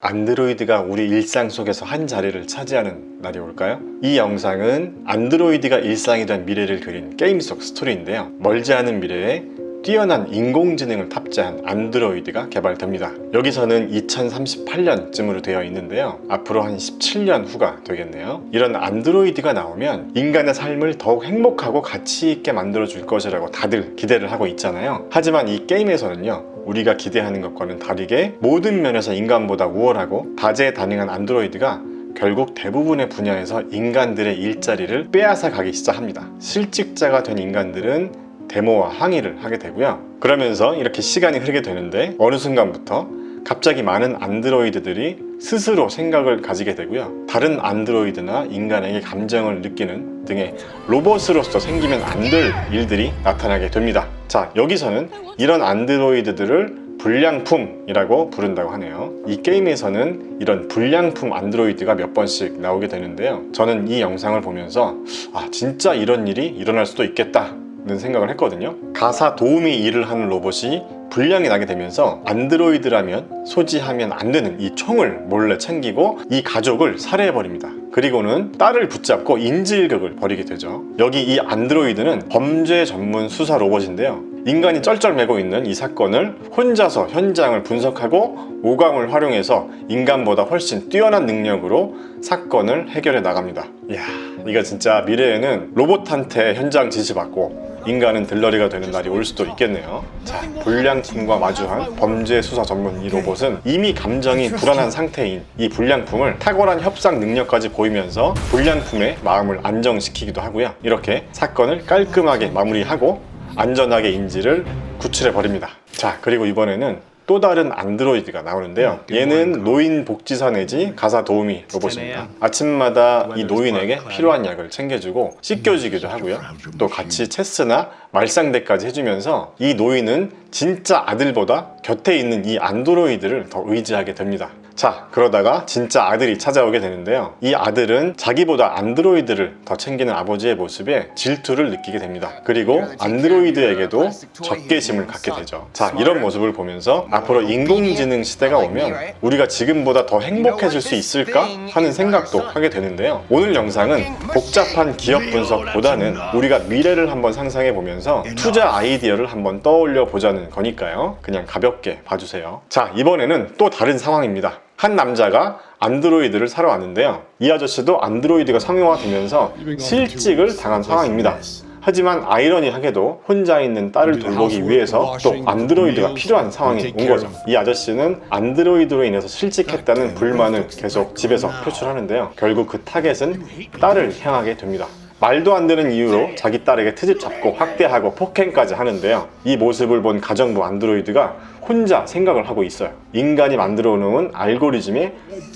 안드로이드가 우리 일상 속에서 한 자리를 차지하는 날이 올까요? 이 영상은 안드로이드가 일상이 된 미래를 그린 게임 속 스토리인데요. 멀지 않은 미래에 뛰어난 인공지능을 탑재한 안드로이드가 개발됩니다. 여기서는 2038년쯤으로 되어 있는데요. 앞으로 한 17년 후가 되겠네요. 이런 안드로이드가 나오면 인간의 삶을 더욱 행복하고 가치 있게 만들어 줄 것이라고 다들 기대를 하고 있잖아요. 하지만 이 게임에서는요, 우리가 기대하는 것과는 다르게 모든 면에서 인간보다 우월하고 다재다능한 안드로이드가 결국 대부분의 분야에서 인간들의 일자리를 빼앗아 가기 시작합니다. 실직자가 된 인간들은 데모와 항의를 하게 되고요. 그러면서 이렇게 시간이 흐르게 되는데 어느 순간부터 갑자기 많은 안드로이드들이 스스로 생각을 가지게 되고요. 다른 안드로이드나 인간에게 감정을 느끼는 등의 로봇으로서 생기면 안 될 일들이 나타나게 됩니다. 자, 여기서는 이런 안드로이드들을 불량품이라고 부른다고 하네요. 이 게임에서는 이런 불량품 안드로이드가 몇 번씩 나오게 되는데요. 저는 이 영상을 보면서 진짜 이런 일이 일어날 수도 있겠다 는 생각을 했거든요. 가사 도우미 일을 하는 로봇이 불량이 나게 되면서 안드로이드라면 소지하면 안 되는 이 총을 몰래 챙기고 이 가족을 살해해버립니다. 그리고는 딸을 붙잡고 인질극을 벌이게 되죠. 여기 이 안드로이드는 범죄 전문 수사 로봇인데요. 인간이 쩔쩔매고 있는 이 사건을 혼자서 현장을 분석하고 오감을 활용해서 인간보다 훨씬 뛰어난 능력으로 사건을 해결해 나갑니다. 이야, 이거 진짜 미래에는 로봇한테 현장 지시받고 인간은 들러리가 되는 날이 올 수도 있겠네요. 자, 불량품과 마주한 범죄 수사 전문 이 로봇은 이미 감정이 불안한 상태인 이 불량품을 탁월한 협상 능력까지 보이면서 불량품의 마음을 안정시키기도 하고요. 이렇게 사건을 깔끔하게 마무리하고 안전하게 인지를 구출해 버립니다. 자, 그리고 이번에는 또 다른 안드로이드가 나오는데요. 얘는 노인 복지사 내지 가사 도우미 로봇입니다. 아침마다 이 노인에게 필요한 약을 챙겨주고 씻겨주기도 하고요. 또 같이 체스나 말상대까지 해주면서 이 노인은 진짜 아들보다 곁에 있는 이 안드로이드를 더 의지하게 됩니다. 자, 그러다가 진짜 아들이 찾아오게 되는데요. 이 아들은 자기보다 안드로이드를 더 챙기는 아버지의 모습에 질투를 느끼게 됩니다. 그리고 안드로이드에게도 적개심을 갖게 되죠. 자, 이런 모습을 보면서 앞으로 인공지능 시대가 오면 우리가 지금보다 더 행복해질 수 있을까 하는 생각도 하게 되는데요. 오늘 영상은 복잡한 기업 분석보다는 우리가 미래를 한번 상상해 보면서 투자 아이디어를 한번 떠올려 보자는 거니까요. 그냥 가볍게 봐주세요. 자, 이번에는 또 다른 상황입니다. 한 남자가 안드로이드를 사러 왔는데요. 이 아저씨도 안드로이드가 상용화되면서 실직을 당한 상황입니다. 하지만 아이러니하게도 혼자 있는 딸을 돌보기 위해서 또 안드로이드가 필요한 상황이 온 거죠. 이 아저씨는 안드로이드로 인해서 실직했다는 불만을 계속 집에서 표출하는데요. 결국 그 타겟은 딸을 향하게 됩니다. 말도 안 되는 이유로 자기 딸에게 트집 잡고 학대하고 폭행까지 하는데요. 이 모습을 본 가정부 안드로이드가 혼자 생각을 하고 있어요. 인간이 만들어 놓은 알고리즘에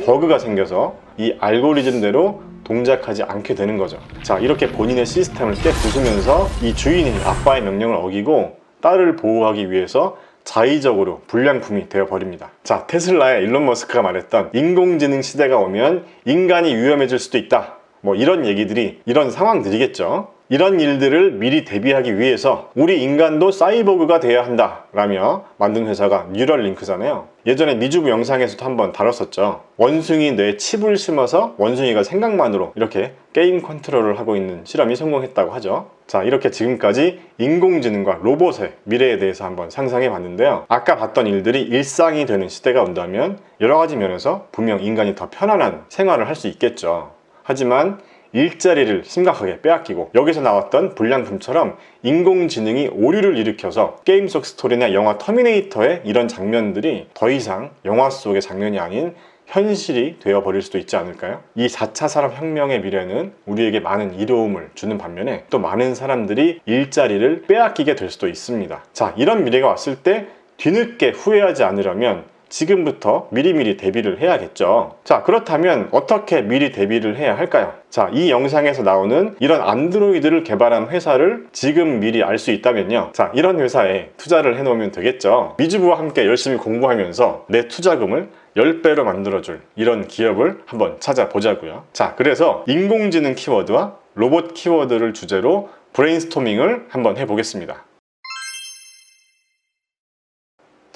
버그가 생겨서 이 알고리즘대로 동작하지 않게 되는 거죠. 자, 이렇게 본인의 시스템을 깨부수면서 이 주인이 아빠의 명령을 어기고 딸을 보호하기 위해서 자의적으로 불량품이 되어버립니다. 자, 테슬라의 일론 머스크가 말했던 인공지능 시대가 오면 인간이 위험해질 수도 있다, 뭐 이런 얘기들이, 이런 상황들이겠죠. 이런 일들을 미리 대비하기 위해서 우리 인간도 사이보그가 돼야 한다 라며 만든 회사가 뉴럴링크잖아요. 예전에 미주부 영상에서도 한번 다뤘었죠. 원숭이 뇌에 칩을 심어서 원숭이가 생각만으로 이렇게 게임 컨트롤을 하고 있는 실험이 성공했다고 하죠. 자, 이렇게 지금까지 인공지능과 로봇의 미래에 대해서 한번 상상해 봤는데요. 아까 봤던 일들이 일상이 되는 시대가 온다면 여러 가지 면에서 분명 인간이 더 편안한 생활을 할 수 있겠죠. 하지만 일자리를 심각하게 빼앗기고 여기서 나왔던 불량품처럼 인공지능이 오류를 일으켜서 게임 속 스토리나 영화 터미네이터의 이런 장면들이 더 이상 영화 속의 장면이 아닌 현실이 되어버릴 수도 있지 않을까요? 이 4차 산업혁명의 미래는 우리에게 많은 이로움을 주는 반면에 또 많은 사람들이 일자리를 빼앗기게 될 수도 있습니다. 자, 이런 미래가 왔을 때 뒤늦게 후회하지 않으려면 지금부터 미리미리 대비를 해야겠죠. 자, 그렇다면 어떻게 미리 대비를 해야 할까요? 자, 이 영상에서 나오는 이런 안드로이드를 개발한 회사를 지금 미리 알 수 있다면요. 자, 이런 회사에 투자를 해놓으면 되겠죠. 미주부와 함께 열심히 공부하면서 내 투자금을 10배로 만들어줄 이런 기업을 한번 찾아보자고요. 자, 그래서 인공지능 키워드와 로봇 키워드를 주제로 브레인스토밍을 한번 해보겠습니다.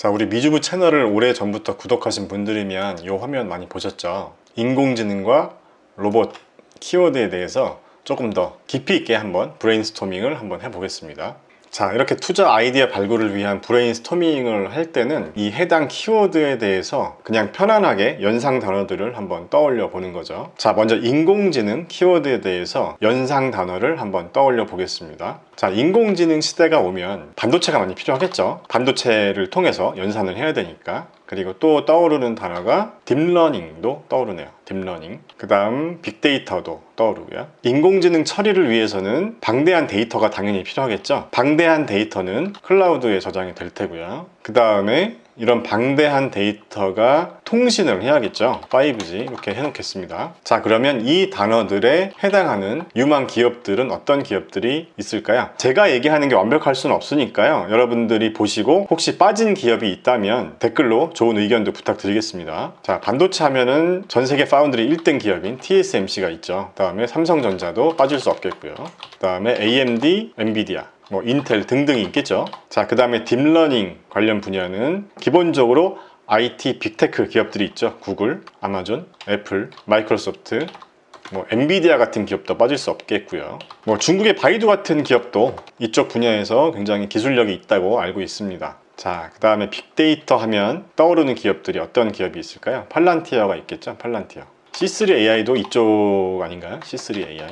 자, 우리 미주부 채널을 오래전부터 구독하신 분들이면 이 화면 많이 보셨죠? 인공지능과 로봇 키워드에 대해서 조금 더 깊이 있게 한번 브레인스토밍을 한번 해보겠습니다. 자, 이렇게 투자 아이디어 발굴을 위한 브레인스토밍을 할 때는 이 해당 키워드에 대해서 그냥 편안하게 연상 단어들을 한번 떠올려 보는 거죠. 자, 먼저 인공지능 키워드에 대해서 연상 단어를 한번 떠올려 보겠습니다. 자, 인공지능 시대가 오면 반도체가 많이 필요하겠죠. 반도체를 통해서 연산을 해야 되니까. 그리고 또 떠오르는 단어가 딥러닝도 떠오르네요. 딥러닝. 그 다음 빅데이터도 떠오르고요. 인공지능 처리를 위해서는 방대한 데이터가 당연히 필요하겠죠. 방대한 데이터는 클라우드에 저장이 될 테고요. 그 다음에 이런 방대한 데이터가 통신을 해야겠죠. 5G 이렇게 해놓겠습니다. 자, 그러면 이 단어들에 해당하는 유망 기업들은 어떤 기업들이 있을까요? 제가 얘기하는 게 완벽할 수는 없으니까요. 여러분들이 보시고 혹시 빠진 기업이 있다면 댓글로 좋은 의견도 부탁드리겠습니다. 자, 반도체 하면은 전 세계 파운드리 1등 기업인 TSMC가 있죠. 그 다음에 삼성전자도 빠질 수 없겠고요. 그 다음에 AMD, 엔비디아, 인텔 등등이 있겠죠. 자, 그 다음에 딥러닝 관련 분야는 기본적으로 IT 빅테크 기업들이 있죠. 구글, 아마존, 애플, 마이크로소프트, 엔비디아 같은 기업도 빠질 수 없겠고요. 중국의 바이두 같은 기업도 이쪽 분야에서 굉장히 기술력이 있다고 알고 있습니다. 자, 그 다음에 빅데이터 하면 떠오르는 기업들이 어떤 기업이 있을까요? 팔란티어가 있겠죠. 팔란티어. C3AI도 이쪽 아닌가요? C3AI.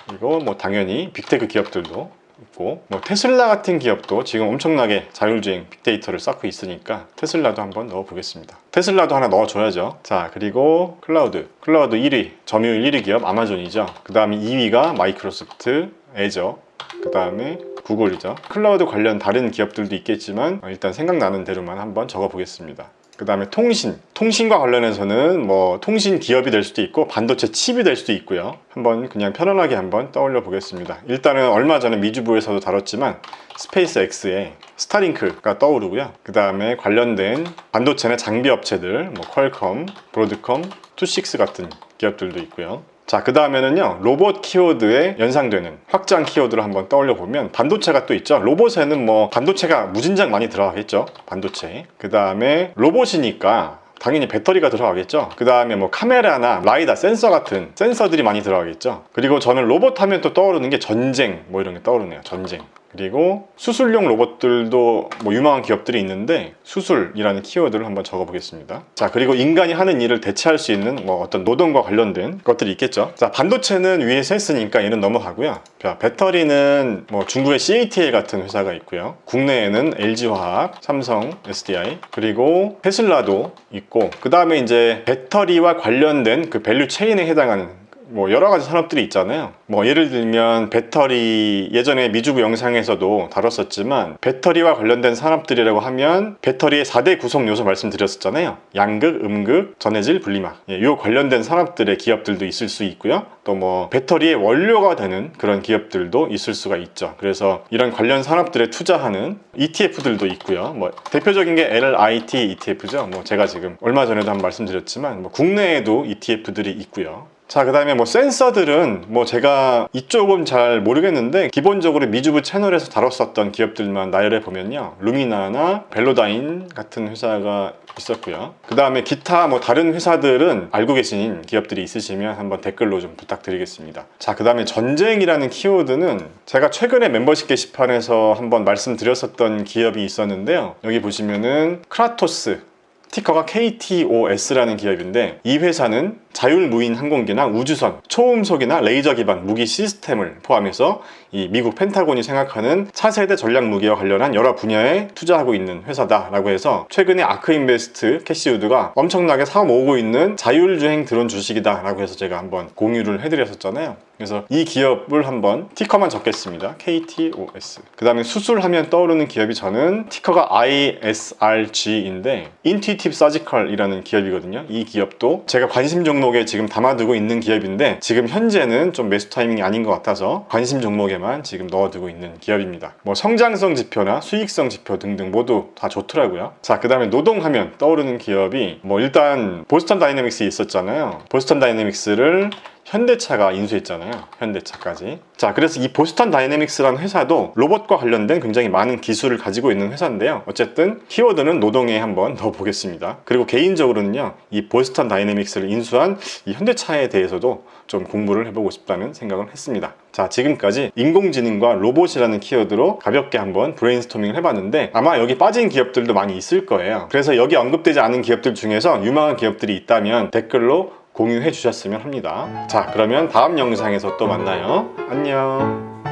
그리고 당연히 빅테크 기업들도 있고, 테슬라 같은 기업도 지금 엄청나게 자율주행 빅데이터를 쌓고 있으니까 테슬라도 한번 넣어 보겠습니다. 테슬라도 하나 넣어줘야죠. 자, 그리고 클라우드 1위 점유율 1위 기업 아마존이죠. 그 다음에 2위가 마이크로소프트, 애저, 그 다음에 구글이죠. 클라우드 관련 다른 기업들도 있겠지만 일단 생각나는 대로만 한번 적어 보겠습니다. 그 다음에 통신과 관련해서는 통신 기업이 될 수도 있고 반도체 칩이 될 수도 있고요. 한번 그냥 편안하게 한번 떠올려 보겠습니다. 일단은 얼마 전에 미주부에서도 다뤘지만 스페이스 X의 스타링크가 떠오르고요. 그 다음에 관련된 반도체나 장비 업체들 퀄컴, 브로드컴, 투식스 같은 기업들도 있고요. 자, 그 다음에는요, 로봇 키워드에 연상되는 확장 키워드를 한번 떠올려 보면 반도체가 또 있죠. 로봇에는 반도체가 무진장 많이 들어가겠죠. 반도체. 그 다음에 로봇이니까 당연히 배터리가 들어가겠죠. 그 다음에 카메라나 라이다, 센서 같은 센서들이 많이 들어가겠죠. 그리고 저는 로봇 하면 또 떠오르는 게 전쟁 이런 게 떠오르네요. 전쟁. 그리고 수술용 로봇들도 유망한 기업들이 있는데 수술이라는 키워드를 한번 적어 보겠습니다. 자, 그리고 인간이 하는 일을 대체할 수 있는 어떤 노동과 관련된 것들이 있겠죠. 자, 반도체는 위에서 했으니까 얘는 넘어가고요. 자, 배터리는 중국의 CATL 같은 회사가 있고요. 국내에는 LG화학, 삼성, SDI, 그리고 테슬라도 있고, 그 다음에 이제 배터리와 관련된 그 밸류 체인에 해당하는 여러 가지 산업들이 있잖아요. 예를 들면 배터리, 예전에 미주부 영상에서도 다뤘었지만 배터리와 관련된 산업들이라고 하면 배터리의 4대 구성 요소 말씀드렸었잖아요. 양극, 음극, 전해질, 분리막. 이 관련된 산업들의 기업들도 있을 수 있고요. 또 배터리의 원료가 되는 그런 기업들도 있을 수가 있죠. 그래서 이런 관련 산업들에 투자하는 ETF들도 있고요. 대표적인 게 LIT ETF죠. 제가 지금 얼마 전에도 한번 말씀드렸지만 국내에도 ETF들이 있고요. 자, 그 다음에 센서들은 제가 이쪽은 잘 모르겠는데 기본적으로 미주부 채널에서 다뤘었던 기업들만 나열해 보면요, 루미나나 벨로다인 같은 회사가 있었고요. 그 다음에 기타 다른 회사들은 알고 계신 기업들이 있으시면 한번 댓글로 좀 부탁드리겠습니다. 자, 그 다음에 전쟁이라는 키워드는 제가 최근에 멤버십 게시판에서 한번 말씀드렸었던 기업이 있었는데요. 여기 보시면은 크라토스, 티커가 KTOS라는 기업인데 이 회사는 자율무인 항공기나 우주선, 초음속이나 레이저 기반 무기 시스템을 포함해서 이 미국 펜타곤이 생각하는 차세대 전략 무기와 관련한 여러 분야에 투자하고 있는 회사다라고 해서 최근에 아크인베스트 캐시우드가 엄청나게 사업 모으고 있는 자율주행 드론 주식이다라고 해서 제가 한번 공유를 해드렸었잖아요. 그래서 이 기업을 한번 티커만 적겠습니다. KTOS. 그 다음에 수술하면 떠오르는 기업이 저는 티커가 ISRG인데 Intuitive Surgical이라는 기업이거든요. 이 기업도 제가 관심 종목에 지금 담아두고 있는 기업인데 지금 현재는 좀 매수 타이밍이 아닌 것 같아서 관심 종목에만 지금 넣어두고 있는 기업입니다. 성장성 지표나 수익성 지표 등등 모두 다 좋더라고요. 자, 그 다음에 노동하면 떠오르는 기업이 일단 보스턴 다이내믹스 있었잖아요. 보스턴 다이내믹스를 현대차가 인수했잖아요. 현대차까지. 자, 그래서 이 보스턴 다이내믹스라는 회사도 로봇과 관련된 굉장히 많은 기술을 가지고 있는 회사인데요. 어쨌든 키워드는 노동에 한번 넣어보겠습니다. 그리고 개인적으로는요, 이 보스턴 다이내믹스를 인수한 이 현대차에 대해서도 좀 공부를 해보고 싶다는 생각을 했습니다. 자, 지금까지 인공지능과 로봇이라는 키워드로 가볍게 한번 브레인스토밍을 해봤는데 아마 여기 빠진 기업들도 많이 있을 거예요. 그래서 여기 언급되지 않은 기업들 중에서 유망한 기업들이 있다면 댓글로 공유해 주셨으면 합니다. 자, 그러면 다음 영상에서 또 만나요. 안녕.